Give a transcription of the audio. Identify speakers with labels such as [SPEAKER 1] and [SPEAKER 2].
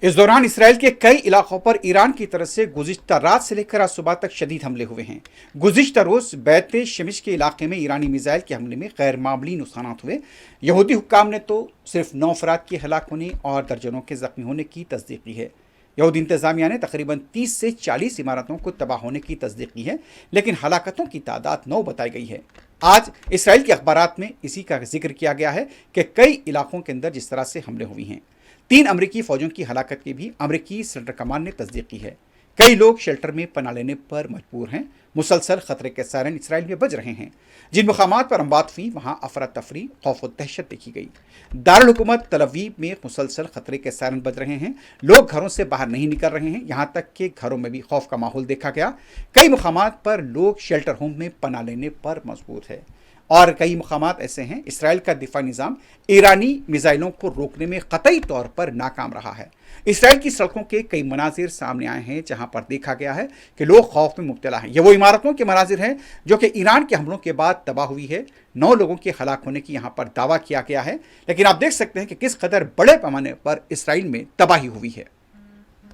[SPEAKER 1] इस दौरान इसराइल के कई इलाकों पर ईरान की तरफ से गुज़िश्ता रात से लेकर आज सुबह तक शदीद हमले हुए हैं। गुज़िश्ता रोज़ बैत शमिश के इलाके में ईरानी मिसाइल के हमले में गैर मामूली नुकसानात हुए। यहूदी हुक्काम ने तो सिर्फ 9 अफराद के हलाक होने और दर्जनों के जख्मी होने की तस्दीक की है। यहूदी इंतजामिया ने तकरीबन 30 से 40 इमारतों को तबाह होने की तस्दीक की है, लेकिन हलाकतों की तादाद 9 बताई गई है। आज इसराइल के अखबारात में इसी का जिक्र किया गया है कि कई इलाकों के अंदर जिस तरह से हमले हुए हैं। 3 अमरीकी फौजों की हलाकत की भी अमरीकी सेंट्रल कमांड ने तस्दीक की है। कई लोग शेल्टर में पनाह लेने पर मजबूर हैं। मुसलसल खतरे के सायरन इसराइल में बज रहे हैं। जिन मुकामात पर अमवात हुई वहाँ अफरा तफरी, खौफ और दहशत देखी गई। दारुल हुकूमत तल अवीव में मुसलसल खतरे के सायरन बज रहे हैं। लोग घरों से बाहर नहीं निकल रहे हैं, यहाँ तक कि घरों में भी खौफ का माहौल देखा गया। कई मुकामात पर लोग शेल्टर होम में पनाह लेने पर मजबूर है और कई मुकामात ऐसे हैं इसराइल का दिफाई निज़ाम ईरानी मिसाइलों को रोकने में कतई तौर पर नाकाम रहा है। इसराइल की सड़कों के कई मनाजिर सामने आए हैं जहां पर देखा गया है कि लोग खौफ में मुब्तला हैं। ये वो इमारतों के मनाजिर हैं जो कि ईरान के हमलों के बाद तबाह हुई है। 9 लोगों के हलाक होने की यहाँ पर दावा किया गया है, लेकिन आप देख सकते हैं कि किस कदर बड़े पैमाने पर इसराइल में तबाही हुई है।